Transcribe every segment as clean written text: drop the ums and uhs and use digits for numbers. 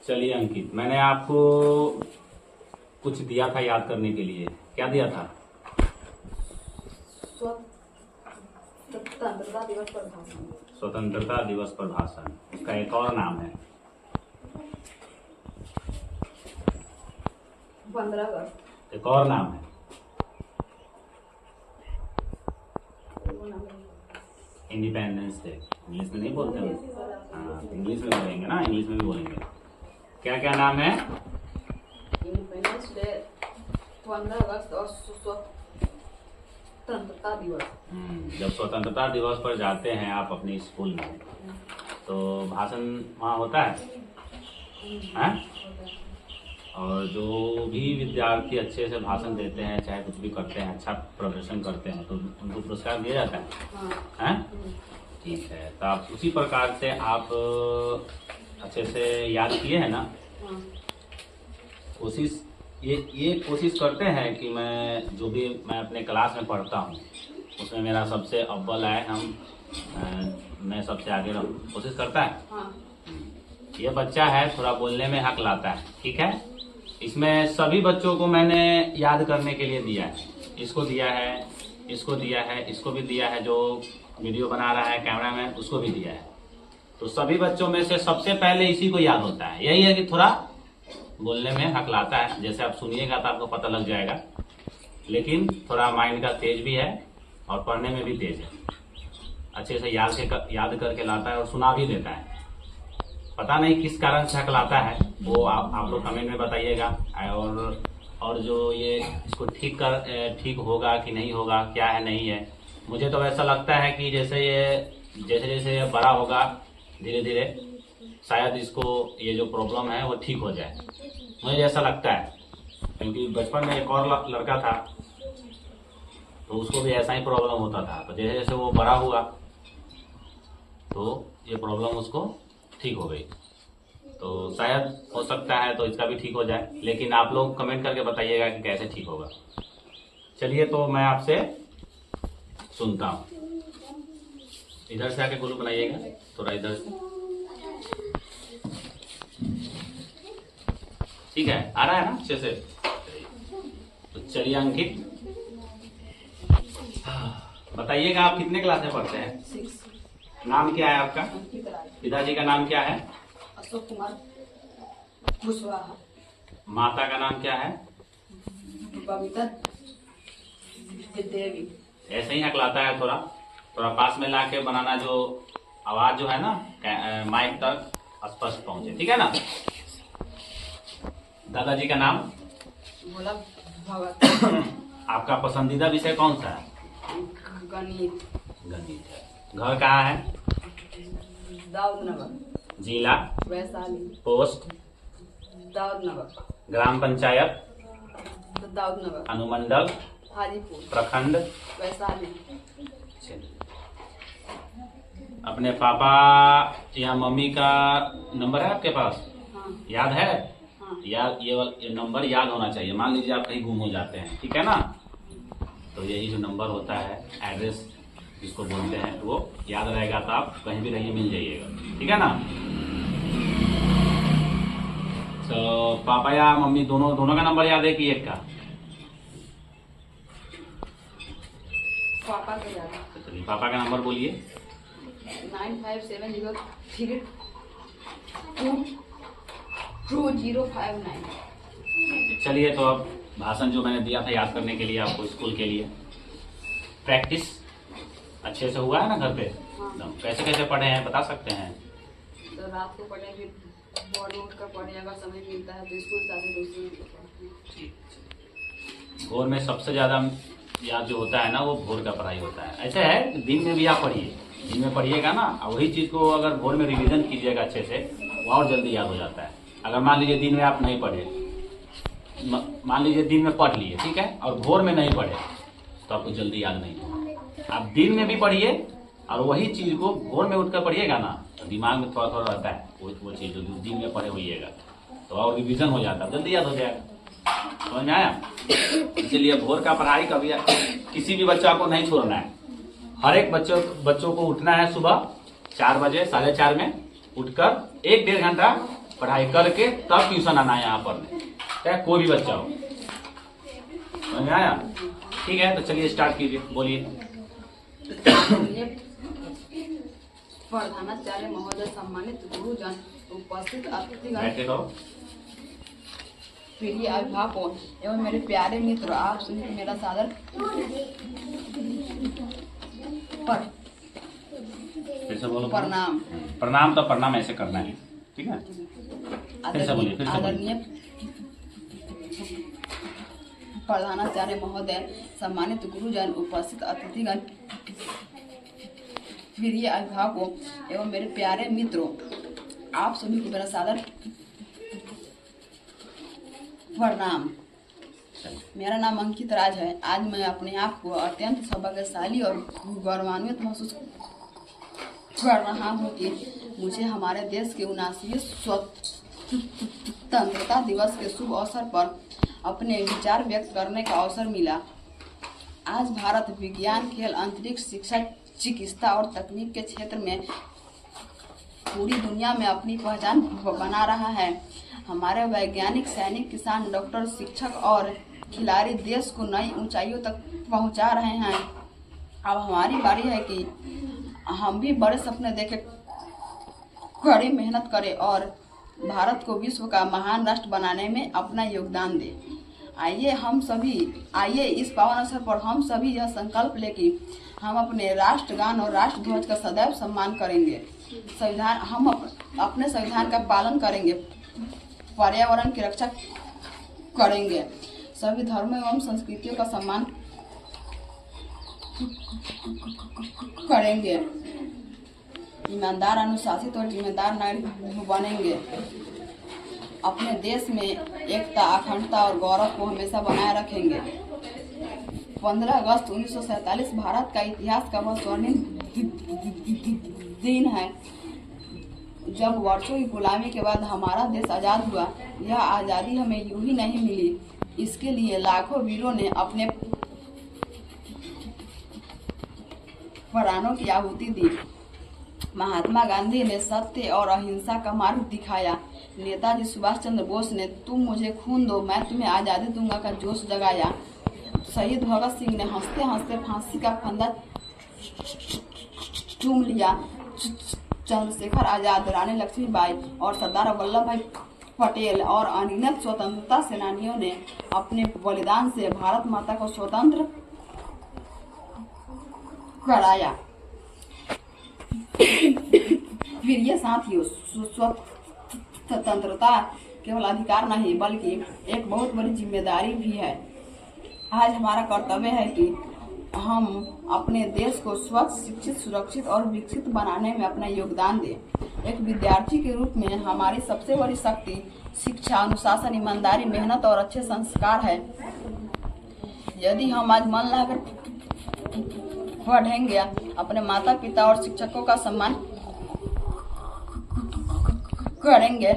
चलिए अंकित, मैंने आपको कुछ दिया था याद करने के लिए। क्या दिया था? स्वतंत्रता दिवस पर भाषण। स्वतंत्रता दिवस पर भाषण। उसका एक और नाम है 15 अगस्त। एक और नाम है इंडिपेंडेंस डे। इंग्लिश में नहीं बोलते हैं? हाँ, इंग्लिश में बोलेंगे ना, इंग्लिश में भी बोलेंगे। क्या क्या नाम है? इंडिपेंडेंस डे, 15 अगस्त और स्वतंत्रता दिवस। जब स्वतंत्रता दिवस पर जाते हैं आप अपने स्कूल में, तो भाषण वहाँ होता है? और जो भी विद्यार्थी अच्छे से भाषण देते हैं, चाहे कुछ भी करते हैं, अच्छा प्रदर्शन करते हैं, तो उनको पुरस्कार दिया जाता है। हैं? ठीक है, तो आप उसी प्रकार से आप अच्छे से याद किए हैं ना? कोशिश ये कोशिश करते हैं कि मैं जो भी मैं अपने क्लास में पढ़ता हूँ उसमें मेरा सबसे अव्वल आए, मैं सबसे आगे रहूँ, कोशिश करता है। ये बच्चा है, थोड़ा बोलने में हक लाता है, ठीक है। इसमें सभी बच्चों को मैंने याद करने के लिए दिया है। इसको दिया है, इसको दिया है, इसको भी दिया है, जो वीडियो बना रहा है कैमरा मैन, उसको भी दिया है। तो सभी बच्चों में से सबसे पहले इसी को याद होता है। यही है कि थोड़ा बोलने में हक लाता है। जैसे आप सुनिएगा तो आपको पता लग जाएगा, लेकिन थोड़ा माइंड का तेज भी है और पढ़ने में भी तेज है। अच्छे से याद करके लाता है और सुना भी देता है। पता नहीं किस कारण से हक लाता है, वो आप लोग कमेंट में बताइएगा। और जो ये इसको ठीक होगा कि नहीं होगा, क्या है नहीं है। मुझे तो ऐसा लगता है कि जैसे ये बड़ा होगा धीरे धीरे, शायद इसको ये जो प्रॉब्लम है वो ठीक हो जाए, मुझे ऐसा लगता है। क्योंकि बचपन में एक और लड़का था, तो उसको भी ऐसा ही प्रॉब्लम होता था। तो जैसे जैसे वो बड़ा हुआ तो ये प्रॉब्लम उसको ठीक हो गई। तो शायद हो सकता है तो इसका भी ठीक हो जाए, लेकिन आप लोग कमेंट करके बताइएगा कि कैसे ठीक होगा। चलिए, तो मैं आपसे सुनता हूँ। इधर से आके गोलू बनाइएगा, थोड़ा इधर से। ठीक है, आ रहा है ना अच्छे से? तो चलिए अंकित, बताइएगा आप कितने क्लास में पढ़ते हैं? 6। नाम क्या है आपका? पिताजी का नाम क्या है? अशोक कुमार कुशवाहा। माता का नाम क्या है? बबीता देवी। ऐसे ही हकलाता है, थोड़ा पास में लाके बनाना, जो आवाज जो है ना माइक तक स्पष्ट पहुंचे, ठीक है ना। दादाजी का नाम? भोला भगत। आपका पसंदीदा विषय कौन सा है? गणित। गणित है। घर कहाँ है? दाऊदनगर। जिला? वैशाली। पोस्ट? दाऊदनगर। ग्राम पंचायत? दाऊदनगर। अनुमंडल? हाजीपुर। प्रखंड? वैशाली। अपने पापा या मम्मी का नंबर है आपके पास? हाँ। याद है? हाँ। ये नंबर याद होना चाहिए। मान लीजिए आप कहीं गुम हो जाते हैं, ठीक है ना, तो यही जो नंबर होता है, एड्रेस जिसको बोलते हैं, वो याद रहेगा तो आप कहीं भी रहिए मिल जाइएगा, ठीक है ना। तो पापा या मम्मी दोनों का नंबर याद है कि एक का? पापा का याद है। चलिए, पापा का नंबर बोलिए। 9570322059। चलिए, तो अब भाषण जो मैंने दिया था याद करने के लिए आपको स्कूल के लिए, प्रैक्टिस अच्छे से हुआ है ना घर पे? हाँ। कैसे कैसे पढ़े हैं बता सकते हैं? तो रात को पढ़े, फिर मॉर्निंग उठ कर पढ़े, अगर समय मिलता है तो स्कूल जाते तो उसी में पढ़ते हैं। ठीक। भोर में सबसे ज्यादा याद जो होता है ना, वो भोर का पढ़ाई होता है। ऐसे है कि दिन में भी आप पढ़िए, दिन में पढ़िएगा ना, और वही चीज को अगर भोर में रिवीजन कीजिएगा अच्छे से, वो और जल्दी याद हो जाता है। अगर मान लीजिए दिन में आप नहीं पढ़े, मान लीजिए दिन में पढ़ लिए, ठीक है, और भोर में नहीं पढ़े, तो आपको जल्दी याद नहीं होगा। आप दिन में भी पढ़िए और वही चीज को भोर में उठकर पढ़िएगा ना, तो दिमाग में थोड़ा थोड़ा रहता है वो चीज जो दिन में पढ़े होइएगा, तो और रिवीजन हो जाता है, जल्दी याद हो जाएगा। समझ में आया? इसलिए भोर का पढ़ाई कभी किसी भी बच्चा को नहीं छोड़ना है। हर एक बच्चों को उठना है सुबह 4 बजे, 4:30 में उठकर 1-1.5 घंटा पढ़ाई करके तब ट्यूशन आना है यहाँ पढ़ने, चाहे कोई भी बच्चा हो। समझ में आया? ठीक है, तो चलिए स्टार्ट कीजिए, बोलिए। प्रधानाचार्य महोदय, सम्मानित गुरुजन, उपस्थित अतिथिगण, बैठ के कहो। प्रिय अभिभावकों एवं मेरे प्यारे मित्र, आप सभी को मेरा सादर फिर से बोलो। प्रणाम। प्रणाम तो प्रणाम ऐसे करना है, ठीक है? फिर से बोलिए, फिर से बोलिए। आदरणीय प्रधानाचार्य महोदय, सम्मानित गुरुजन, उपस्थित अतिथिगण, प्रिय अभिभावकों एवं मेरे प्यारे मित्रों, आप सभी को मेरा सादर प्रणाम। मेरा नाम अंकित राज है। आज मैं अपने आप को अत्यंत सौभाग्यशाली और गौरवान्वित महसूस कर रहा हूँ कि मुझे हमारे देश के 79वें स्वतंत्रता दिवस के शुभ अवसर पर अपने विचार व्यक्त करने का अवसर मिला। आज भारत विज्ञान, खेल, अंतरिक्ष, शिक्षा, चिकित्सा और तकनीक के क्षेत्र में पूरी दुनिया में अपनी पहचान बना रहा है। हमारे वैज्ञानिक, सैनिक, किसान, डॉक्टर, शिक्षक और खिलाड़ी देश को नई ऊंचाइयों तक पहुंचा रहे हैं। अब हमारी बारी है कि हम भी बड़े सपने देके कड़ी मेहनत करें और भारत को विश्व का महान राष्ट्र बनाने में अपना योगदान दें। आइए इस पावन अवसर पर हम सभी यह संकल्प लें कि हम अपने राष्ट्रगान और राष्ट्रध्वज का सदैव सम्मान करेंगे। हम अपने संविधान का पालन करेंगे, पर्यावरण की रक्षा करेंगे, सभी धर्मों एवं संस्कृतियों का सम्मान करेंगे, ईमानदार, अनुशासित और जिम्मेदार नागरिक बनेंगे, अपने देश में एकता, अखंडता और गौरव को हमेशा बनाए रखेंगे। 15 अगस्त 1947 भारत का इतिहास का वह स्वर्णिम दिन है जब वर्षों की गुलामी के बाद हमारा देश आज़ाद हुआ। यह आज़ादी हमें यूं ही नहीं मिली, इसके लिए लाखों वीरों ने अपने प्राणों की आहुति दी। महात्मा गांधी ने सत्य और अहिंसा का मार्ग दिखाया। नेताजी सुभाष चंद्र बोस ने तुम मुझे खून दो मैं तुम्हें आज़ादी दूंगा का जोश जगाया। शहीद भगत सिंह ने हंसते हंसते फांसी का फंदा चूम लिया। चंद्रशेखर आजाद, रानी लक्ष्मीबाई और सरदार वल्लभ भाई पटेल और अनगिनत स्वतंत्रता सेनानियों ने अपने बलिदान से भारत माता को स्वतंत्र कराया। फिर ये साथियों, स्वतंत्रता केवल अधिकार नहीं बल्कि एक बहुत बड़ी जिम्मेदारी भी है। आज हमारा कर्तव्य है कि हम अपने देश को स्वच्छ, शिक्षित, सुरक्षित और विकसित बनाने में अपना योगदान दें। एक विद्यार्थी के रूप में हमारी सबसे बड़ी शक्ति शिक्षा, अनुशासन, ईमानदारी, मेहनत और अच्छे संस्कार है। यदि हम आज मन लगाकर पढ़ेंगे, अपने माता पिता और शिक्षकों का सम्मान करेंगे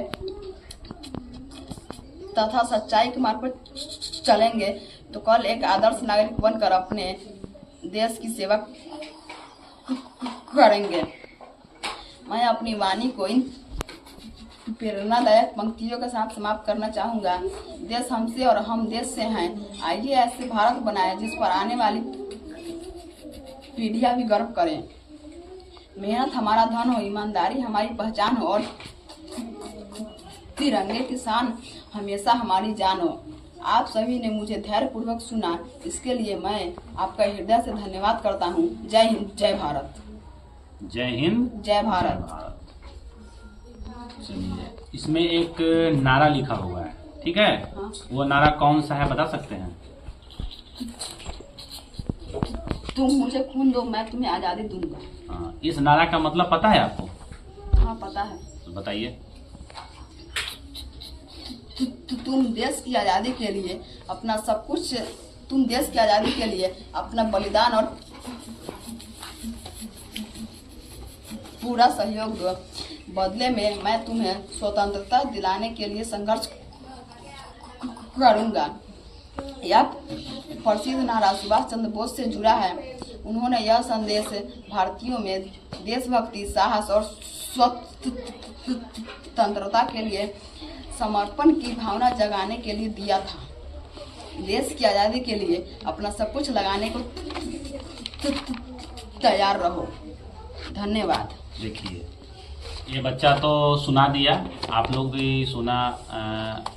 तथा सच्चाई के मार्ग पर चलेंगे तो कल एक आदर्श नागरिक बनकर अपने देश की सेवा करेंगे। मैं अपनी वाणी को इन प्रेरणादायक पंक्तियों के साथ समाप्त करना चाहूँगा। देश हमसे और हम देश से हैं। आइए ऐसे भारत बनाए जिस पर आने वाली पीढ़ियाँ भी गर्व करें। मेहनत हमारा धन हो, ईमानदारी हमारी पहचान हो और तिरंगे की शान हमेशा हमारी जान हो। आप सभी ने मुझे धैर्यपूर्वक सुना, इसके लिए मैं आपका हृदय से धन्यवाद करता हूँ। जय हिंद, जय भारत। जय हिंद, जय भारत। इसमें एक नारा लिखा हुआ है, ठीक है? हाँ? वो नारा कौन सा है बता सकते हैं? तुम मुझे खून दो मैं तुम्हें आजादी दूंगा। हाँ, इस नारा का मतलब पता है आपको? हाँ पता है। तो बताइए। तुम देश की आज़ादी के लिए अपना सब कुछ, तुम देश की आज़ादी के लिए अपना बलिदान और पूरा सहयोग दो। बदले में मैं तुम्हें स्वतंत्रता दिलाने के लिए संघर्ष करूंगा। यह प्रसिद्ध नारा सुभाष चंद्र बोस से जुड़ा है। उन्होंने यह संदेश भारतीयों में देशभक्ति, साहस और स्वतंत्रता स्वतंत्रता के लिए समर्पण की भावना जगाने के लिए दिया था। देश की आज़ादी के लिए अपना सब कुछ लगाने को तैयार रहो। धन्यवाद। देखिए, ये बच्चा तो सुना दिया, आप लोग भी सुना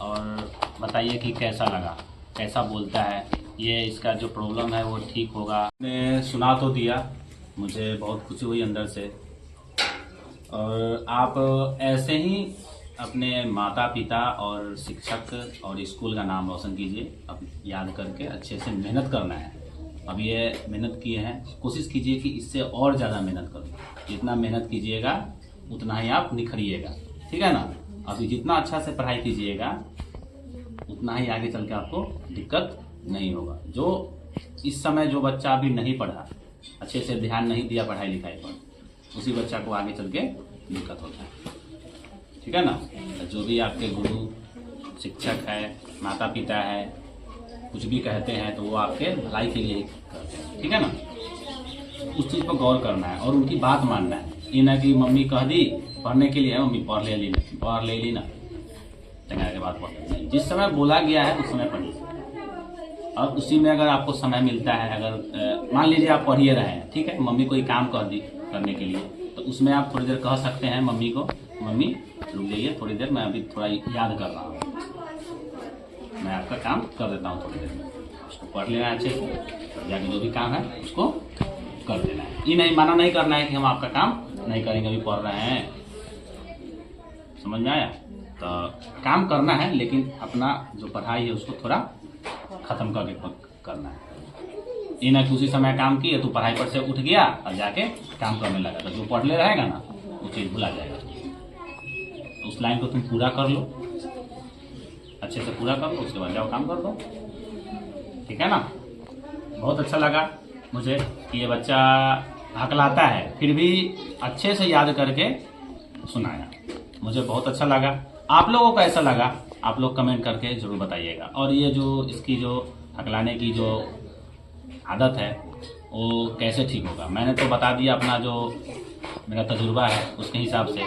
और बताइए कि कैसा लगा, कैसा बोलता है, ये इसका जो प्रॉब्लम है वो ठीक होगा। मैं सुना तो दिया, मुझे बहुत खुशी हुई अंदर से। और आप ऐसे ही अपने माता पिता और शिक्षक और स्कूल का नाम रोशन कीजिए। अब याद करके अच्छे से मेहनत करना है। अब ये मेहनत किए हैं, कोशिश कीजिए कि इससे और ज़्यादा मेहनत करो। जितना मेहनत कीजिएगा उतना ही आप निखरिएगा, ठीक है ना। अभी जितना अच्छा से पढ़ाई कीजिएगा उतना ही आगे चल के आपको दिक्कत नहीं होगा। जो इस समय जो बच्चा अभी नहीं पढ़ा, अच्छे से ध्यान नहीं दिया पढ़ाई लिखाई पर, उसी बच्चा को आगे चल के दिक्कत होता है, ठीक है ना। जो भी आपके गुरु शिक्षक है, माता पिता है, कुछ भी कहते हैं तो वो आपके भलाई के लिए कहते हैं, ठीक है ना। उस चीज़ पर गौर करना है और उनकी बात मानना है। ये ना कि मम्मी कह दी पढ़ने के लिए है, मम्मी पढ़ ले ली ना, चंगा के बाद पढ़। जिस समय बोला गया है उस समय पढ़िए, और उसी में अगर आपको समय मिलता है, अगर मान लीजिए आप पढ़िए रहे हैं, ठीक है, मम्मी कोई काम कह दी करने के लिए, तो उसमें आप थोड़ी देर कह सकते हैं मम्मी को, मम्मी रुक जाइए थोड़ी देर, मैं अभी थोड़ा याद कर रहा हूँ, मैं आपका काम कर देता हूँ थोड़ी देर में। उसको पढ़ लेना है अच्छे से, जाके जो भी काम है उसको कर देना है। ये नहीं माना नहीं करना है कि हम आपका काम नहीं करेंगे, अभी पढ़ रहे हैं, समझ में आया। तो काम करना है, लेकिन अपना जो पढ़ाई है उसको थोड़ा खत्म करके करना है। ये ना कि उसी समय काम किए तो पढ़ाई पर से उठ गया और जाके काम करने लगा, तो जो पढ़ ले रहेगा ना वो चीज़ भुला जाएगा। उस लाइन को तुम पूरा कर लो, अच्छे से पूरा कर लो, उसके बाद जाओ काम कर दो, ठीक है ना। बहुत अच्छा लगा मुझे कि ये बच्चा हकलाता है फिर भी अच्छे से याद करके सुनाया, मुझे बहुत अच्छा लगा। आप लोगों को कैसा लगा आप लोग कमेंट करके ज़रूर बताइएगा। और ये जो इसकी जो हकलाने की जो आदत है वो कैसे ठीक होगा, मैंने तो बता दिया अपना जो मेरा तजुर्बा है उसके हिसाब से।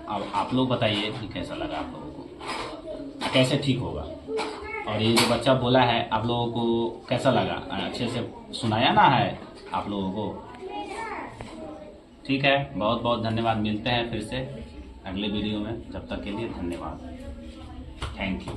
अब आप लोग बताइए कि कैसा लगा आप लोगों को, कैसे ठीक होगा। और ये जो बच्चा बोला है आप लोगों को कैसा लगा, अच्छे से सुनाया ना है आप लोगों को, ठीक है। बहुत बहुत धन्यवाद, मिलते हैं फिर से अगले वीडियो में, जब तक के लिए धन्यवाद, थैंक यू।